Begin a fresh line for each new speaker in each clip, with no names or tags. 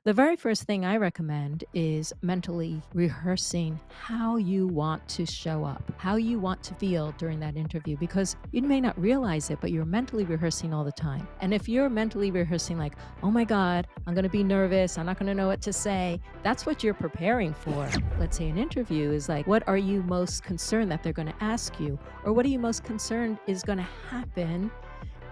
The very first thing I recommend is mentally rehearsing how you want to show up, how you want to feel during that interview, because you may not realize it, but you're mentally rehearsing all the time. And if you're mentally rehearsing, like, oh my God, I'm going to be nervous, I'm not going to know what to say, that's what you're preparing for. Let's say an interview is like, what are you most concerned that they're going to ask you? Or what are you most concerned is going to happen?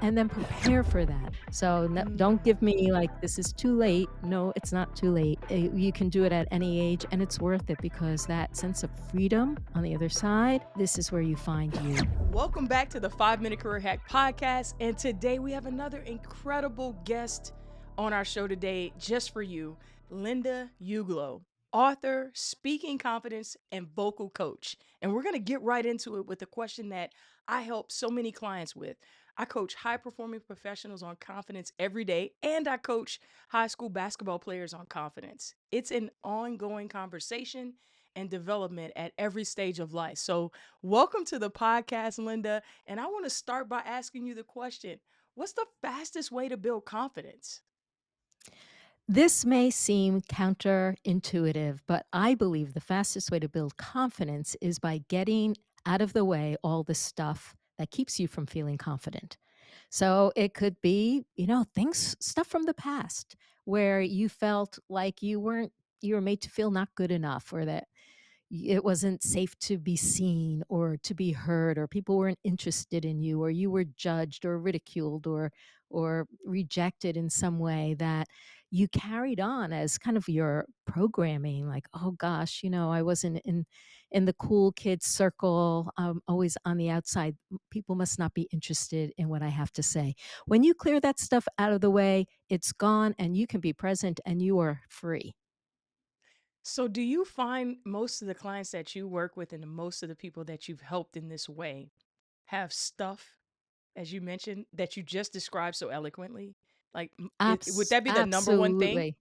And then prepare for that. So don't
Mm.
give me like, this is too late. No, it's not too late. You can do it at any age and it's worth it because that sense of freedom on the other side, this is where you find you.
Welcome back to the 5 Minute Career Hack Podcast. And today we have another incredible guest on our show today, just for you, Linda Uglow, author, speaking confidence, and vocal coach. And we're going to get right into it with a question that I help so many clients with. I coach high performing professionals on confidence every day, and I coach high school basketball players on confidence. It's an ongoing conversation and development at every stage of life. So, welcome to the podcast, Linda. And I want to start by asking you the question: what's the fastest way to build confidence?
This may seem counterintuitive, but I believe the fastest way to build confidence is by getting out of the way all the stuff that keeps you from feeling confident. So it could be, things, stuff from the past where you felt like you were made to feel not good enough, or that it wasn't safe to be seen or to be heard, or people weren't interested in you, or you were judged or ridiculed or rejected in some way, that you carried on as kind of your programming, like, oh gosh, I wasn't in the cool kids circle. I'm always on the outside. People must not be interested in what I have to say. When you clear that stuff out of the way, it's gone and you can be present and you are free.
So, do you find most of the clients that you work with and most of the people that you've helped in this way have stuff, as you mentioned, that you just described so eloquently? Like, would that be the number one thing?
Absolutely.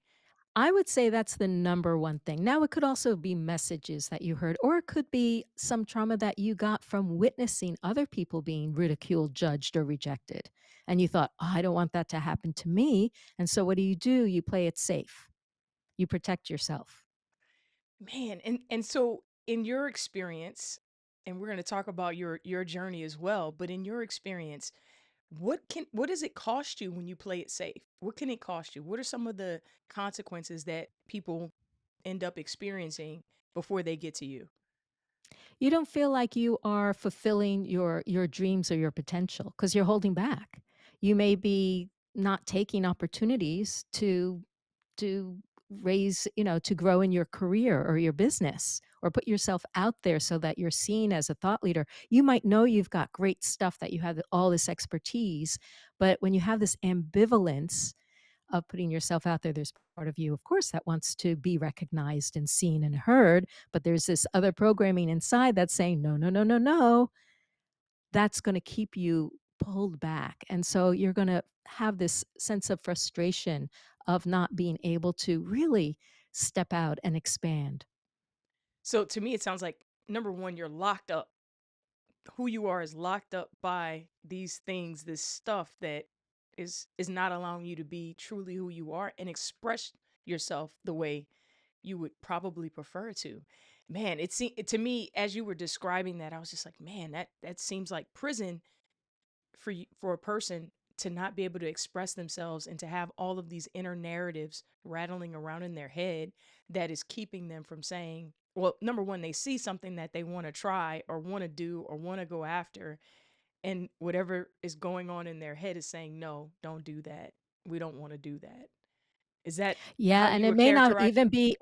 I would say that's the number one thing. Now, it could also be messages that you heard, or it could be some trauma that you got from witnessing other people being ridiculed, judged, or rejected. And you thought, oh, I don't want that to happen to me. And so what do? You play it safe, you protect yourself.
Man, and so in your experience, and we're going to talk about your journey as well, but in your experience, what does it cost you when you play it safe? What can it cost you? What are some of the consequences that people end up experiencing before they get to you?
You don't feel like you are fulfilling your dreams or your potential because you're holding back. You may be not taking opportunities to raise, to grow in your career or your business, or put yourself out there so that you're seen as a thought leader. You might know you've got great stuff, that you have all this expertise, but when you have this ambivalence of putting yourself out there, there's part of you, of course, that wants to be recognized and seen and heard, but there's this other programming inside that's saying, no, no, no, no, no, that's going to keep you pulled back. And so you're going to have this sense of frustration of not being able to really step out and expand.
So to me, it sounds like number one, you're locked up. Who you are is locked up by these things, this stuff that is not allowing you to be truly who you are and express yourself the way you would probably prefer to. Man, to me, as you were describing that, I was just like, man, that seems like prison for a person to not be able to express themselves and to have all of these inner narratives rattling around in their head that is keeping them from saying, well, number one, they see something that they want to try or want to do or want to go after, and whatever is going on in their head is saying, no, don't do that. We don't want to do that. Is that
Yeah,
how
and
you
it
would
may not
characterize
even
it?
be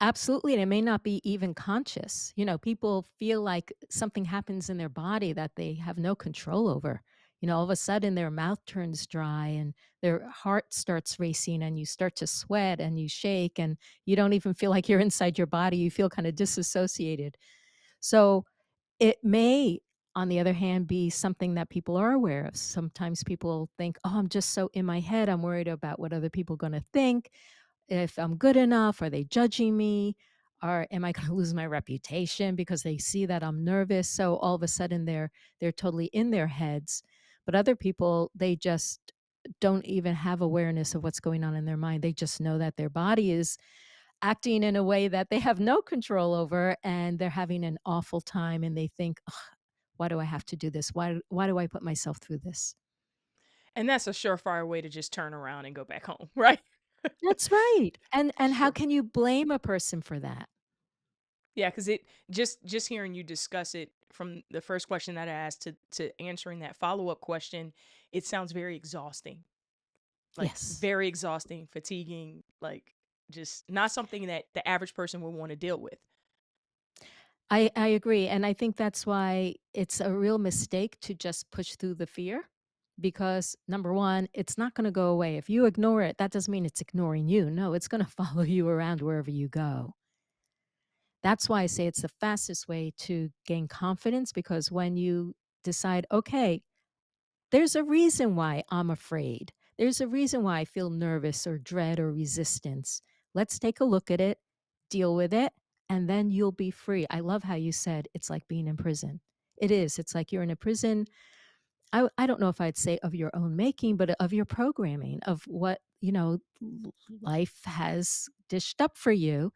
absolutely, and it may not be even conscious. People feel like something happens in their body that they have no control over. All of a sudden their mouth turns dry and their heart starts racing and you start to sweat and you shake and you don't even feel like you're inside your body. You feel kind of disassociated. So it may, on the other hand, be something that people are aware of. Sometimes people think, oh, I'm just so in my head. I'm worried about what other people are going to think, if I'm good enough. Are they judging me? Or am I gonna lose my reputation because they see that I'm nervous? So all of a sudden they're totally in their heads. But other people, they just don't even have awareness of what's going on in their mind. They just know that their body is acting in a way that they have no control over, and they're having an awful time, and they think, "Ugh, why do I have to do this? Why do I put myself through this?"
And that's a surefire way to just turn around and go back home, right?
That's right. And how
Sure.
can you blame a person for that?
Yeah, because it just hearing you discuss it from the first question that I asked to answering that follow-up question, it sounds very exhausting. Like,
Yes.
very exhausting, fatiguing, like, just not something that the average person would wanna deal with.
I agree, and I think that's why it's a real mistake to just push through the fear, because number 1, it's not gonna go away. If you ignore it, that doesn't mean it's ignoring you. No, it's gonna follow you around wherever you go. That's why I say it's the fastest way to gain confidence, because when you decide, "Okay, there's a reason why I'm afraid. There's a reason why I feel nervous or dread or resistance. Let's take a look at it, deal with it, and then you'll be free." I love how you said it's like being in prison. It is. It's like you're in a prison. I don't know if I'd say of your own making, but of your programming, of what, life has dished up for you.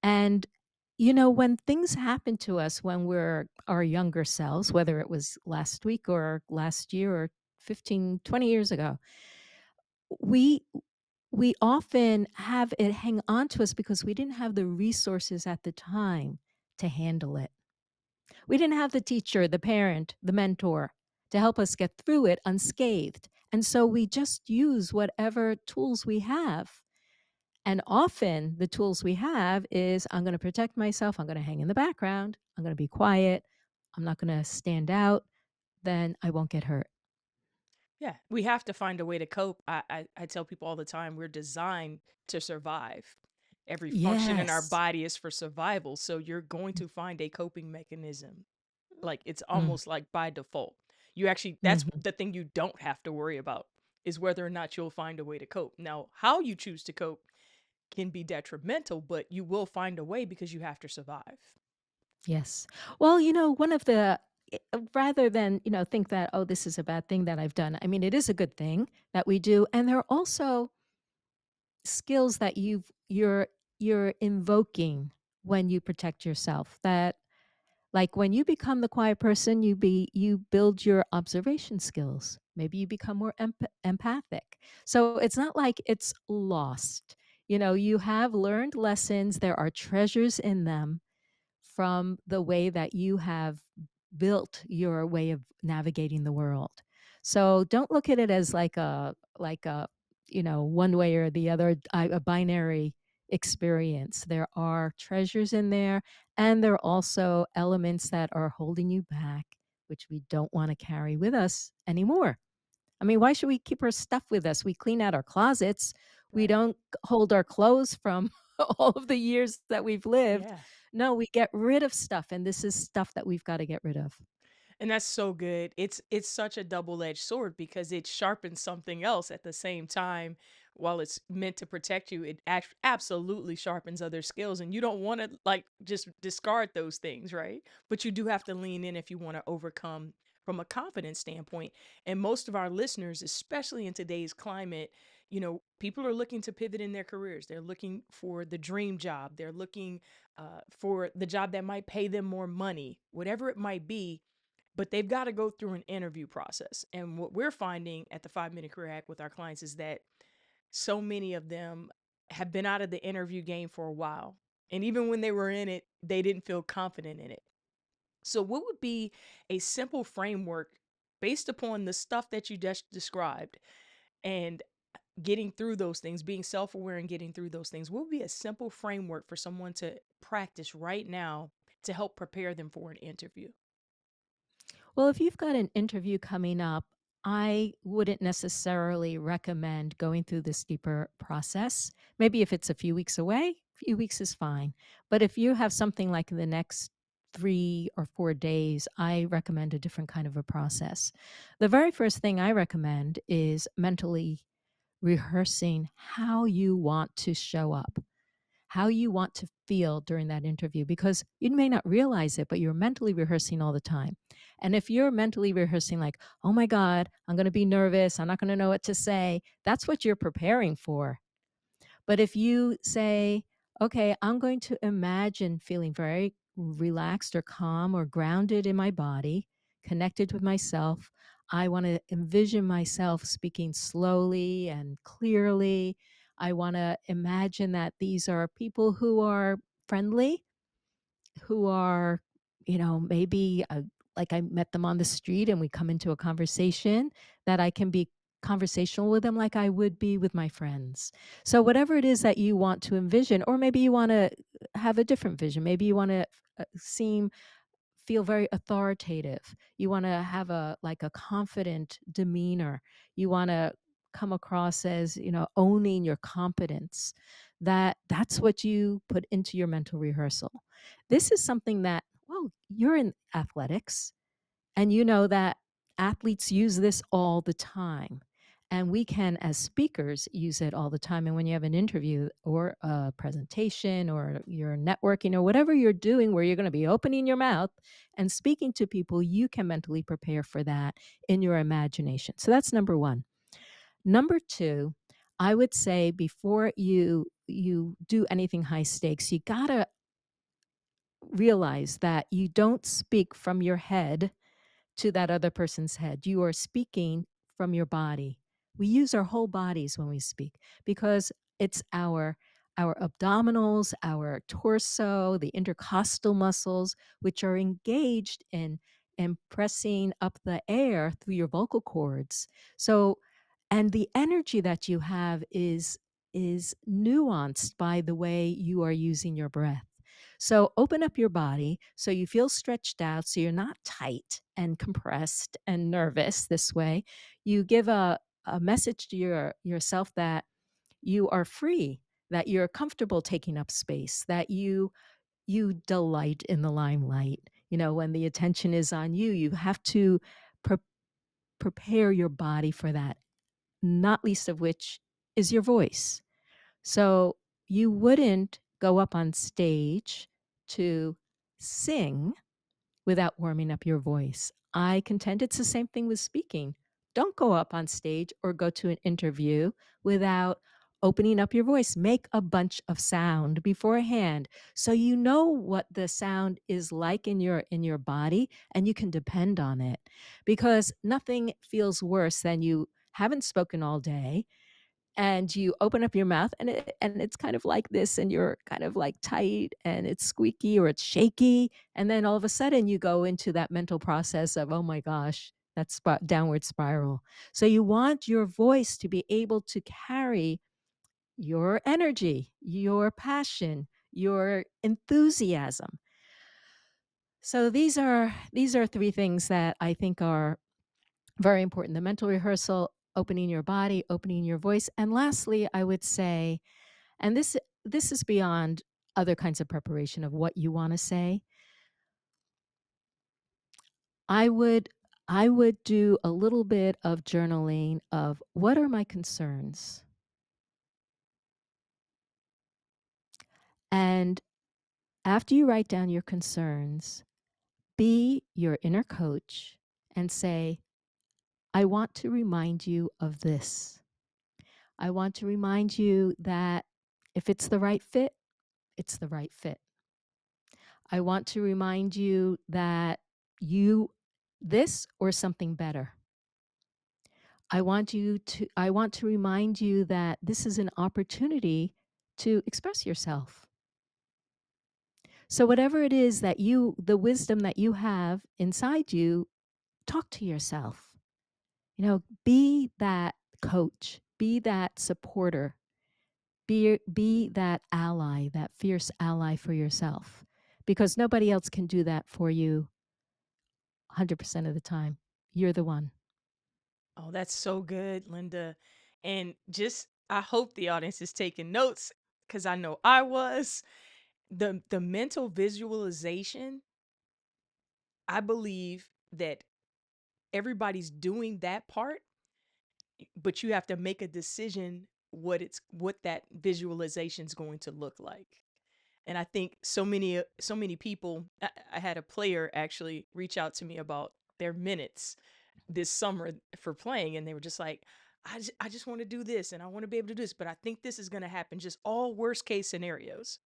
And, when things happen to us when we're our younger selves, whether it was last week or last year or 15, 20 years ago, we we often have it hang on to us because we didn't have the resources at the time to handle it. We didn't have the teacher, the parent, the mentor to help us get through it unscathed. And so we just use whatever tools we have, and often the tools we have is, I'm going to protect myself. I'm going to hang in the background. I'm going to be quiet. I'm not going to stand out. Then I won't get hurt.
Yeah, we have to find a way to cope. I tell people all the time, we're designed to survive. Every function in our
Yes.
body is for survival, so you're going to find a coping mechanism. Like, it's
Mm,
almost like by default. You actually that's
mhm.
the thing you don't have to worry about, is whether or not you'll find a way to cope. Now, how you choose to cope can be detrimental, but you will find a way because you have to survive.
Yes. Well, one of the rather than, think that, oh, this is a bad thing that I've done. I mean, it is a good thing that we do. And there are also skills that you're invoking when you protect yourself, that like when you become the quiet person, you build your observation skills. Maybe you become more empathic. So it's not like it's lost. You have learned lessons. There are treasures in them from the way that you have built your way of navigating the world. So don't look at it as like a one way or the other, a binary experience. There are treasures in there, and there are also elements that are holding you back, which we don't want to carry with us anymore. I mean, why should we keep our stuff with us? We clean out our closets. We
Right.
don't hold our clothes from all of the years that we've lived.
Yeah.
No, we get rid of stuff, and this is stuff that we've got to get rid of.
And that's so good. It's such a double-edged sword because it sharpens something else at the same time. While it's meant to protect you, it absolutely sharpens other skills, and you don't want to like just discard those things, right? But you do have to lean in if you want to overcome from a confidence standpoint. And most of our listeners, especially in today's climate, people are looking to pivot in their careers. They're looking for the dream job. They're looking for the job that might pay them more money, whatever it might be, but they've got to go through an interview process. And what we're finding at the 5 Minute Career Hack with our clients is that so many of them have been out of the interview game for a while. And even when they were in it, they didn't feel confident in it. So, what would be a simple framework based upon the stuff that you just described and getting through those things, being self aware and getting through those things? What would be a simple framework for someone to practice right now to help prepare them for an interview?
Well, if you've got an interview coming up, I wouldn't necessarily recommend going through this deeper process. Maybe if it's a few weeks away, a few weeks is fine. But if you have something like the next 3 or 4 days, I recommend a different kind of a process. The very first thing I recommend is mentally rehearsing how you want to show up, how you want to feel during that interview, because you may not realize it, but you're mentally rehearsing all the time. And if you're mentally rehearsing, like, oh my God, I'm going to be nervous, I'm not going to know what to say, that's what you're preparing for. But if you say, okay, I'm going to imagine feeling very relaxed or calm or grounded in my body, connected with myself. I want to envision myself speaking slowly and clearly. I want to imagine that these are people who are friendly, who are, maybe like I met them on the street and we come into a conversation, that I can be conversational with them like I would be with my friends. So, whatever it is that you want to envision, or maybe you want to have a different vision, maybe you want to feel very authoritative. You want to have a like a confident demeanor. You want to come across as, owning your competence. That's what you put into your mental rehearsal. This is something that, well, you're in athletics. And you know that athletes use this all the time. And we can, as speakers, use it all the time. And when you have an interview or a presentation or you're networking or whatever you're doing where you're going to be opening your mouth and speaking to people, you can mentally prepare for that in your imagination. So that's number one. Number two, I would say before you do anything high stakes, you gotta realize that you don't speak from your head to that other person's head. You are speaking from your body. We use our whole bodies when we speak because it's our abdominals, our torso, the intercostal muscles, which are engaged in pressing up the air through your vocal cords. So, and the energy that you have is nuanced by the way you are using your breath. So open up your body so you feel stretched out, so you're not tight and compressed and nervous this way. You give a message to yourself that you are free, that you're comfortable taking up space, that you delight in the limelight. When the attention is on you, you have to pre- prepare your body for that, not least of which is your voice. So you wouldn't go up on stage to sing without warming up your voice. I contend it's the same thing with speaking. Don't go up on stage or go to an interview without opening up your voice. Make a bunch of sound beforehand so you know what the sound is like in your body and you can depend on it. Because nothing feels worse than you haven't spoken all day and you open up your mouth and it's kind of like this and you're kind of like tight and it's squeaky or it's shaky, and then all of a sudden you go into that mental process of, oh my gosh, that's downward spiral. So you want your voice to be able to carry your energy, your passion, your enthusiasm. So these are three things that I think are very important: the mental rehearsal, opening your body, opening your voice, and lastly, I would say, and this is beyond other kinds of preparation of what you wanna say. I would I would do a little bit of journaling of what are my concerns? And after you write down your concerns, be your inner coach and say, "I want to remind you of this. I want to remind you that if it's the right fit, it's the right fit. I want to remind you that you this or something better. I want to remind you that this is an opportunity to express yourself. So whatever it is that the wisdom that you have inside you, talk to yourself. Be that coach, be that supporter, be that ally, that fierce ally for yourself, because nobody else can do that for you 100% of the time. You're the one.
Oh, that's so good, Linda. And just I hope the audience is taking notes because I know I was. The mental visualization, I believe that everybody's doing that part, but you have to make a decision what that visualization is going to look like. And I think so many people I had a player actually reach out to me about their minutes this summer for playing, and they were just like, I just want to do this and I want to be able to do this, but I think this is going to happen. Just all worst case scenarios,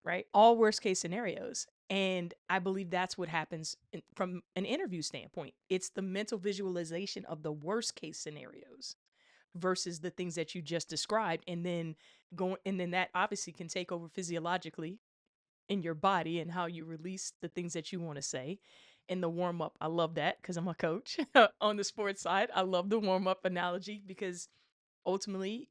right? All worst case scenarios. And I believe that's what happens from an interview standpoint. It's the mental visualization of the worst case scenarios versus the things that you just described. And then that obviously can take over physiologically in your body and how you release the things that you want to say in the warm up. I love that because I'm a coach on the sports side. I love the warm up analogy because ultimately,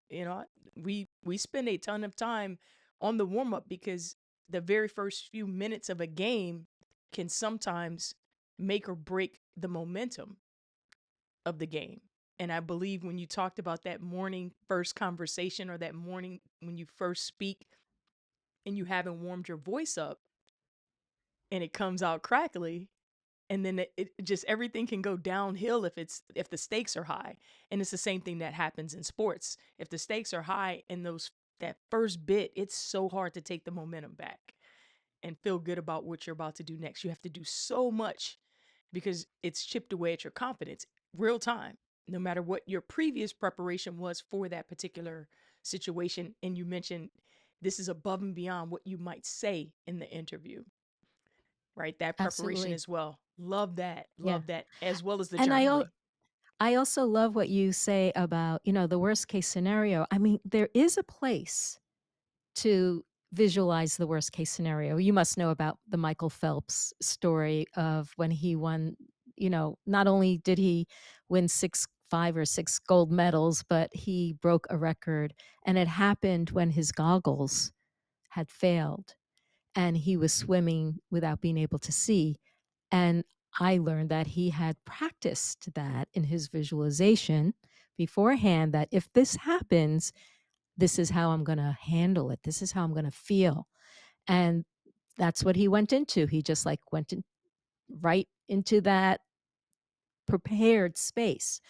we spend a ton of time on the warm up because the very first few minutes of a game can sometimes make or break the momentum of the game. And I believe when you talked about that morning first conversation or that morning when you first speak and you haven't warmed your voice up and it comes out crackly, and then it just everything can go downhill if the stakes are high. And it's the same thing that happens in sports. If the stakes are high in those that first bit, it's so hard to take the momentum back and feel good about what you're about to do next. You have to do so much because it's chipped away at your confidence real time, no matter what your previous preparation was for that particular situation. And you mentioned this is above and beyond what you might say in the interview, right? That preparation
Absolutely.
as well. Love that.
Yeah.
Love that. As well as the
And
journaling.
I also love what you say about, the worst case scenario. I mean, there is a place to visualize the worst case scenario. You must know about the Michael Phelps story of when he won, not only did he win 5 or 6 gold medals, but he broke a record, and it happened when his goggles had failed and he was swimming without being able to see. And I learned that he had practiced that in his visualization beforehand, that if this happens, this is how I'm going to handle it. This is how I'm going to feel. And that's what he went into. He just like went right into that prepared space.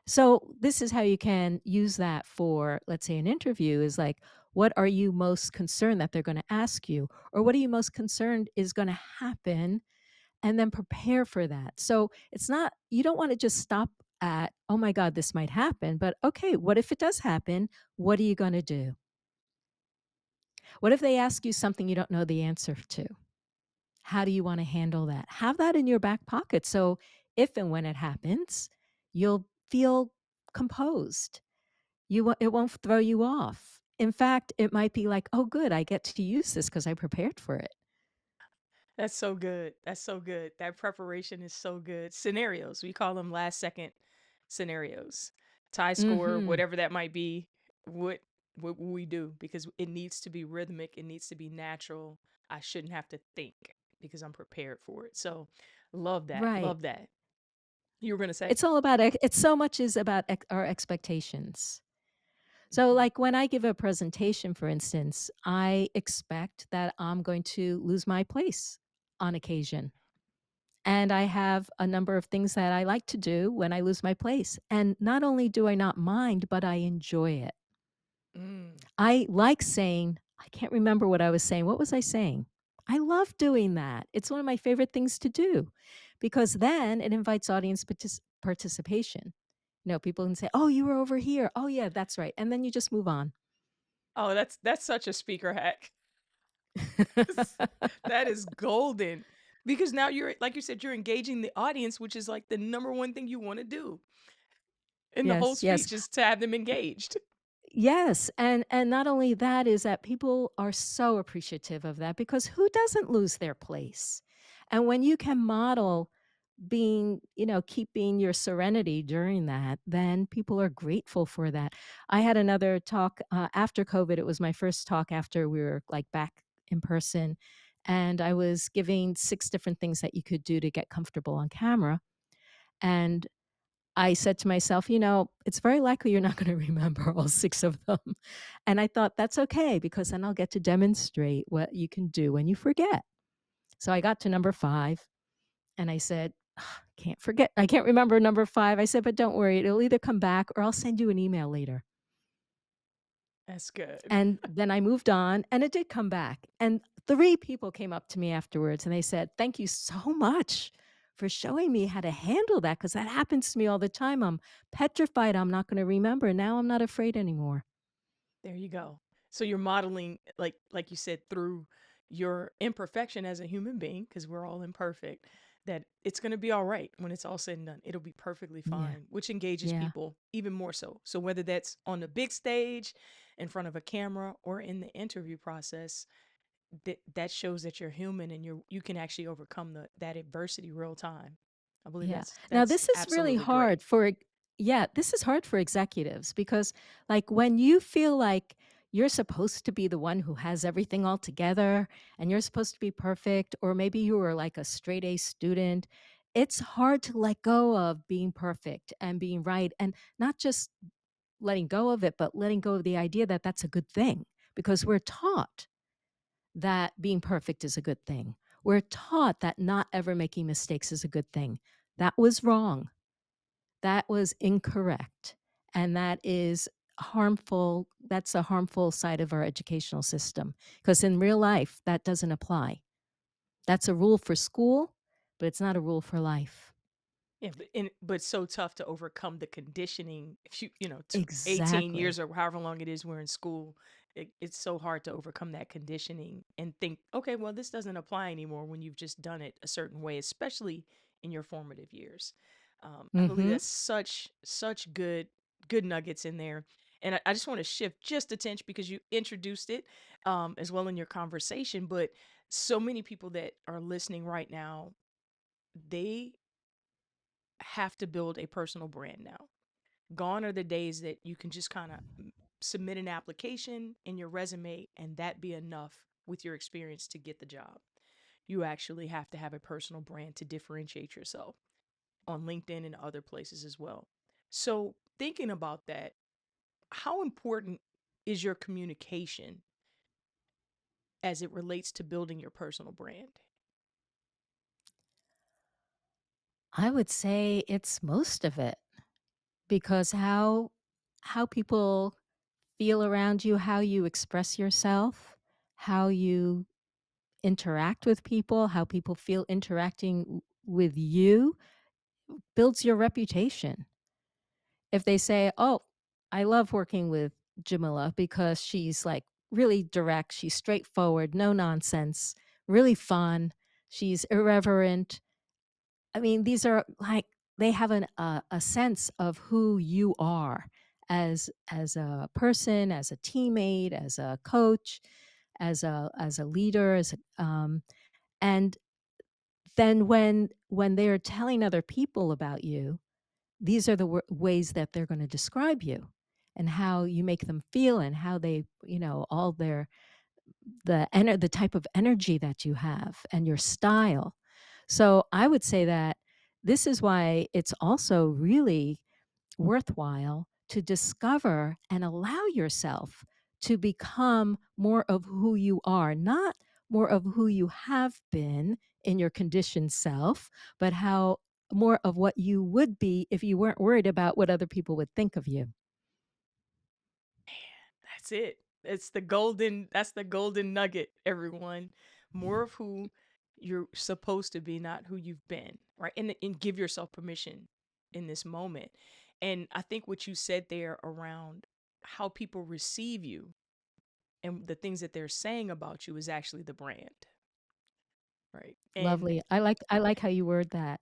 So this is how you can use that for, let's say, an interview is like, what are you most concerned that they're going to ask you? Or what are you most concerned is going to happen? And then prepare for that. So it's not, you don't want to just stop at, oh my God, this might happen. But okay, what if it does happen? What are you going to do? What if they ask you something you don't know the answer to? How do you want to handle that? Have that in your back pocket. So if and when it happens, you'll feel composed. It won't throw you off. In fact, it might be like, "Oh, good, I get to use this because I prepared for it."
That's so good. That's so good. That preparation is so good. Scenarios. We call them last second scenarios. Tie score,
Mhm.
whatever that might be. What what will we do? Because it needs to be rhythmic. It needs to be natural. I shouldn't have to think because I'm prepared for it. So love that.
Right.
Love that. You were gonna say?
It's all about it's so much is about our expectations. So,
Mhm.
like, when I give a presentation, for instance, I expect that I'm going to lose my place on occasion. And I have a number of things that I like to do when I lose my place. And not only do I not mind, but I enjoy it.
Mm.
I like saying, I can't remember what I was saying. What was I saying? I love doing that. It's one of my favorite things to do because then it invites audience participation. People can say, "Oh, you were over here. Oh, yeah, that's right." And then you just move on.
Oh, that's such a speaker hack. That is golden. Because now you're like you said, you're engaging the audience, which is like the number one thing you want to do in the whole
Yes, yes.
speech is to have them engaged.
Yes, and not only that is that people are so appreciative of that because who doesn't lose their place? And when you can model being, keeping your serenity during that, then people are grateful for that. I had another talk after COVID. It was my first talk after we were like back in person. And I was giving 6 different things that you could do to get comfortable on camera. And I said to myself, it's very likely you're not going to remember all 6 of them. And I thought that's okay because then I'll get to demonstrate what you can do when you forget. So I got to number 5 and I said, "Ugh, can't forget. I can't remember number 5." I said, but don't worry. It'll either come back or I'll send you an email later.
That's good.
And then I moved on and it did come back. And 3 people came up to me afterwards and they said, thank you so much for showing me how to handle that, because that happens to me all the time. I'm petrified I'm not gonna remember. Now I'm not afraid anymore.
There you go. So you're modeling, like you said, through your imperfection as a human being, because we're all imperfect, that it's going to be all right when it's all said and done. It'll be perfectly
Yeah,
fine, which engages
yeah,
people even more so. So whether that's on the big stage, in front of a camera, or in the interview process, that shows that you're human and you can actually overcome that adversity real time. I believe
yeah. Now
that's
this is really
absolutely great.
hard for yeah, this is hard for executives because, like, when you feel like you're supposed to be the one who has everything all together and you're supposed to be perfect, or maybe you were like a straight A student, it's hard to let go of being perfect and being right, and not just letting go of it, but letting go of the idea that that's a good thing because we're taught that being perfect is a good thing. We're taught that not ever making mistakes is a good thing. That was wrong. That was incorrect. And that is harmful. That's a harmful side of our educational system because in real life, that doesn't apply. That's a rule for school, but it's not a rule for life.
Yeah, but it's so tough to overcome the conditioning. If to 18
Exactly.
years or however long it is we're in school, it's so hard to overcome that conditioning and think, okay, well, this doesn't apply anymore when you've just done it a certain way, especially in your formative years. I believe
Hmm.
that's such good nuggets in there. And I just want to shift just a tinge because you introduced it as well in your conversation. But so many people that are listening right now, they have to build a personal brand now. Gone are the days that you can just kind of submit an application in your resume and that be enough with your experience to get the job. You actually have to have a personal brand to differentiate yourself on LinkedIn and other places as well. So, thinking about that, how important is your communication as it relates to building your personal brand?
I would say it's most of it because how people feel around you, how you express yourself, how you interact with people, how people feel interacting with you builds your reputation. If they say, "Oh, I love working with Jamila because she's like really direct, she's straightforward, no nonsense, really fun, she's irreverent." I mean, these are like they have a sense of who you are as a person, as a teammate, as a coach, as a leader, and then when they're telling other people about you, these are the ways that they're going to describe you and how you make them feel and how they, all their the type of energy that you have and your style. So I would say that this is why it's also really worthwhile to discover and allow yourself to become more of who you are, not more of who you have been in your conditioned self, but how more of what you would be if you weren't worried about what other people would think of you.
That's it. That's the golden nugget, everyone. More of who you're supposed to be, not who you've been, right? And give yourself permission in this moment. And I think what you said there around how people receive you and the things that they're saying about you is actually the brand, right? And
Lovely. I like how you word that.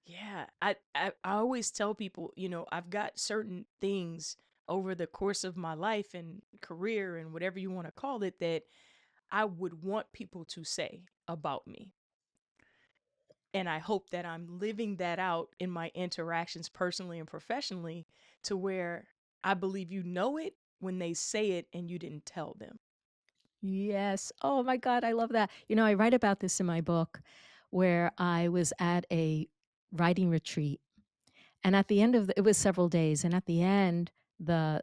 yeah, I always tell people, I've got certain things over the course of my life and career and whatever you want to call it that I would want people to say about me. And I hope that I'm living that out in my interactions personally and professionally to where I believe you know it when they say it and you didn't tell them.
Yes. Oh my God, I love that. I write about this in my book where I was at a writing retreat. And at the end of it was several days, and at the end, the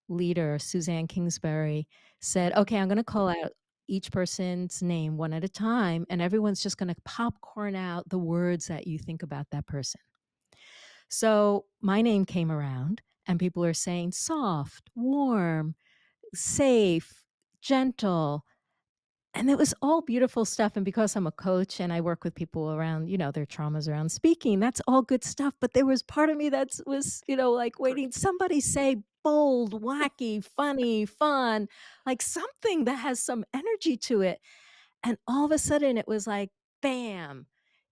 leader, Suzanne Kingsbury, said,
Hmm.
"Okay, I'm gonna call out each person's name one at a time, and everyone's just gonna popcorn out the words that you think about that person." So, my name came around, and people are saying soft, warm, safe, gentle, And it was all beautiful stuff, and because I'm a coach and I work with people around, their traumas around speaking, that's all good stuff, but there was part of me that was, like
Great.
waiting somebody say bold, wacky, funny, fun, like something that has some energy to it, and all of a sudden it was like, bam.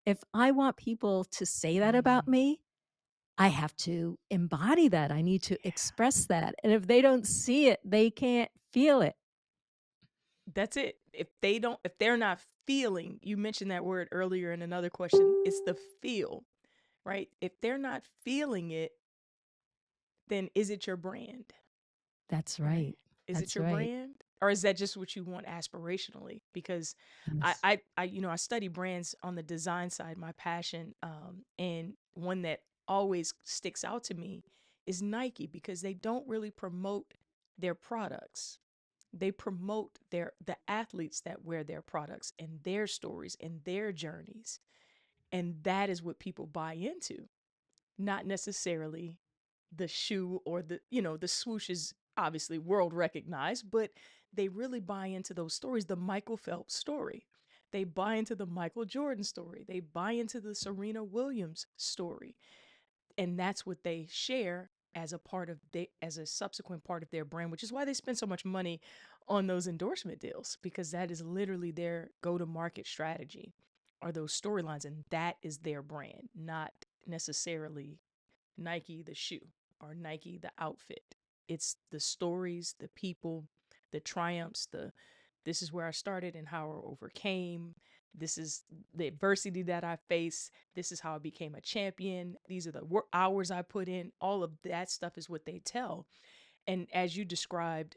If I want people to say that about
Mm,
me, I have to embody that, I need to
yeah.
express that, and if they don't see it, they can't feel it.
That's it. If they're not feeling, you mentioned that word earlier in another question, it's the feel, right? If they're not feeling it, then is it your brand?
That's
Right.
right.
Is it
That's
your
right.
brand? Or is that just what you want aspirationally? Because
Yes.
I study brands on the design side, my passion, and one that always sticks out to me is Nike because they don't really promote their products. They promote the athletes that wear their products and their stories and their journeys. And that is what people buy into, not necessarily the shoe or the swoosh is obviously world recognized, but they really buy into those stories. The Michael Phelps story, they buy into the Michael Jordan story, they buy into the Serena Williams story, and that's what they share as a part of as a subsequent part of their brand, which is why they spend so much money on those endorsement deals, because that is literally their go to market strategy, are those storylines, and that is their brand, not necessarily Nike the shoe or Nike the outfit. It's the stories, the people, the triumphs, the this is where I started and how I overcame. This is the adversity that I faced. This is how I became a champion. These are the hours I put in. All of that stuff is what they tell. And as you described,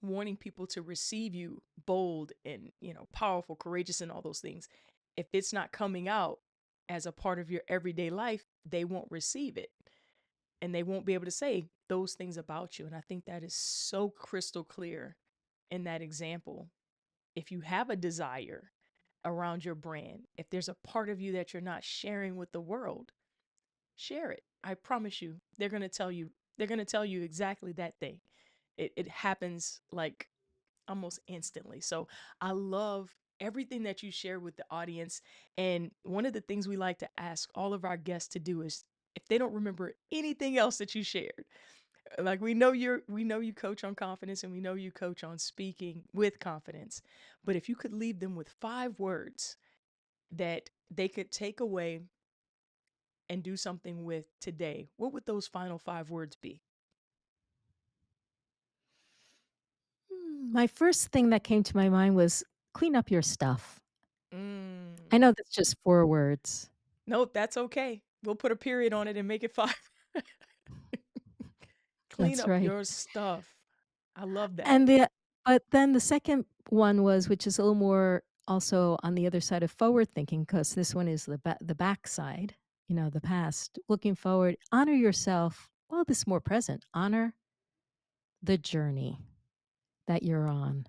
wanting people to receive you bold and, powerful, courageous, and all those things, if it's not coming out as a part of your everyday life, they won't receive it and they won't be able to say those things about you. And I think that is so crystal clear in that example. If you have a desire around your brand, if there's a part of you that you're not sharing with the world, share it. I promise you, they're going to tell you exactly that thing. It happens like almost instantly. So I love everything that you share with the audience. And one of the things we like to ask all of our guests to do is if they don't remember anything else that you shared, like we know you coach on confidence and we know you coach on speaking with confidence, but if you could leave them with 5 words that they could take away and do something with today, what would those final 5 words be?
My first thing that came to my mind was clean up your stuff. I
Mm.
know that's just 4 words.
Nope, that's okay. We'll put a period on it and make it five. Clean
That's
up
right.
your stuff. I love that.
And but then the second one was, which is a little more also on the other side of forward thinking, because this one is the backside, the past. Looking forward, honor yourself. Well, this is more present. Honor the journey that you're on.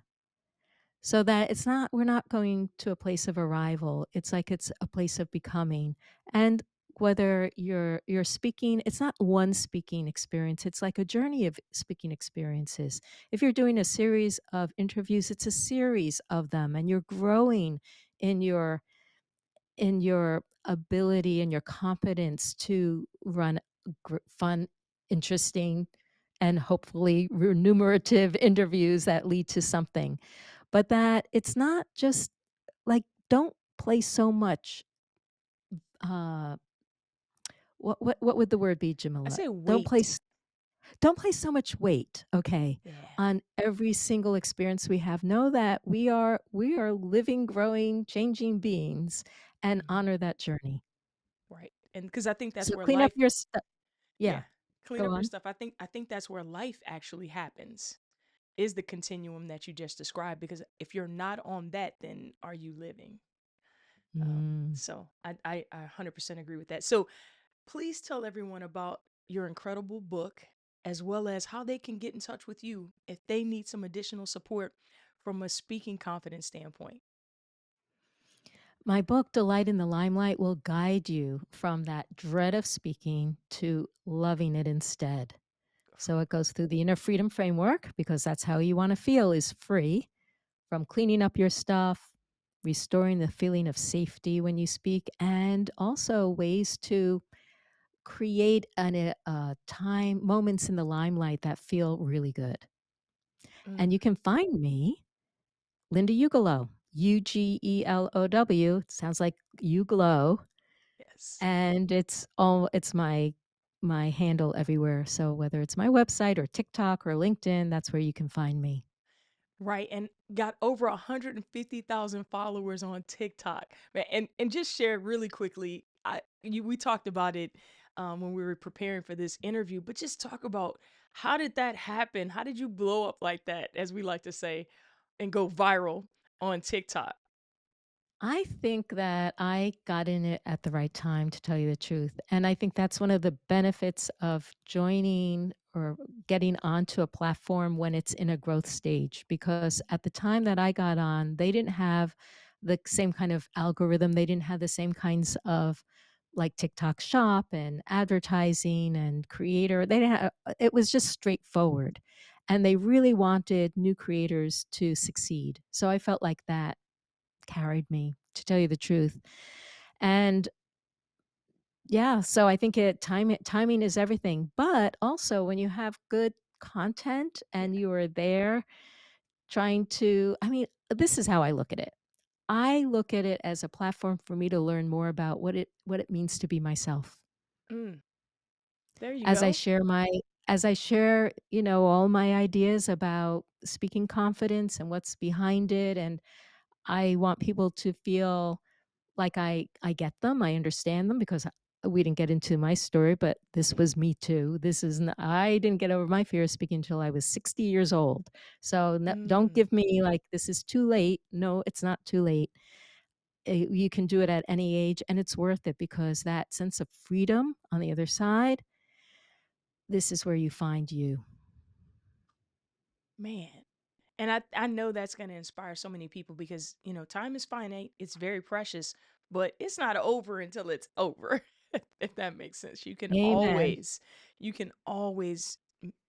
So that it's not we're not going to a place of arrival. It's like it's a place of becoming. And whether you're speaking, it's not one speaking experience. It's like a journey of speaking experiences. If you're doing a series of interviews, it's a series of them and you're growing in your ability and your competence to run fun, interesting, and hopefully remunerative interviews that lead to something. But that it's not just like, don't place so much, uh, what would the word be,
I
Jamila?
say
Don't
wait.
place don't place so much weight, okay,
Yeah.
on every single experience we have. Know that we are living, growing, changing beings and
Mhm.
honor that journey.
Right. And because I think that's
So
where
clean up
life,
your stuff. Yeah,
yeah, clean
go
up your
on.
stuff. I think that's where life actually happens, is the continuum that you just described. Because if you're not on that, then are you living?
Mm.
So I 100% agree with that. So please tell everyone about your incredible book, as well as how they can get in touch with you if they need some additional support from a speaking confidence standpoint.
My book, Delight in the Limelight, will guide you from that dread of speaking to loving it instead. So it goes through the inner freedom framework because that's how you want to feel is free. from cleaning up your stuff, restoring the feeling of safety when you speak, and also ways to create time moments in the limelight that feel really good. And
Mm,
you can find me, Linda Uglow, Uglow. Sounds like you glow,
yes.
and it's my handle everywhere. So whether it's my website or TikTok or LinkedIn, that's where you can find me.
Right, and got over 150,000 followers on TikTok. And just share really quickly, we talked about it when we were preparing for this interview, but just talk about how did that happen? How did you blow up like that, as we like to say, and go viral on TikTok?
I think that I got in it at the right time, to tell you the truth. And I think that's one of the benefits of joining or getting onto a platform when it's in a growth stage. Because at the time that I got on, they didn't have the same kind of algorithm. They didn't have the same kinds of like TikTok shop and advertising and creator. They didn't have, it was just straightforward. And they really wanted new creators to succeed. So I felt like that carried me, to tell you the truth. And yeah, so I think timing is everything. But also when you have good content
Yeah.
and you are there trying to this is how I look at it. I look at it as a platform for me to learn more about what it means to be myself.
Mm, there you
As I
go.
share my as I share, all my ideas about speaking confidence and what's behind it, and I want people to feel like I get them, I understand them because we didn't get into my story, but this was me too. I didn't get over my fear of speaking until I was 60 years old. So don't
Mm,
give me like this is too late. No, it's not too late. You can do it at any age and it's worth it because that sense of freedom on the other side, this is where you find you.
man. And I know that's gonna inspire so many people because, time is finite, it's very precious, but it's not over until it's over, if that makes sense.
Amen.
You can always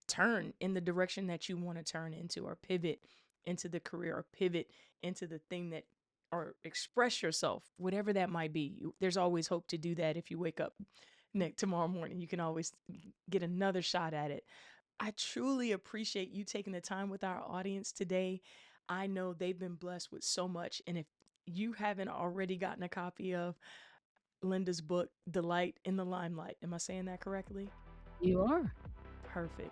turn in the direction that you wanna turn into or pivot into the career or pivot into the thing that or express yourself, whatever that might be. There's always hope to do that if you wake up tomorrow morning. You can always get another shot at it. I truly appreciate you taking the time with our audience today. I know they've been blessed with so much. And if you haven't already gotten a copy of Linda's book, Delight in the Limelight, am I saying that correctly?
You are.
Perfect.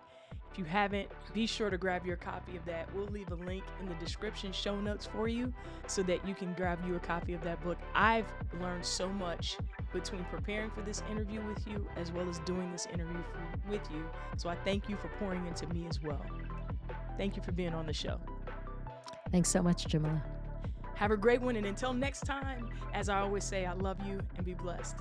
If you haven't, be sure to grab your copy of that. We'll leave a link in the description show notes for you so that you can grab you a copy of that book. I've learned so much between preparing for this interview with you as well as doing this interview with you. So I thank you for pouring into me as well. Thank you for being on the show.
Thanks so much, Jamila.
Have a great one. And until next time, as I always say, I love you and be blessed.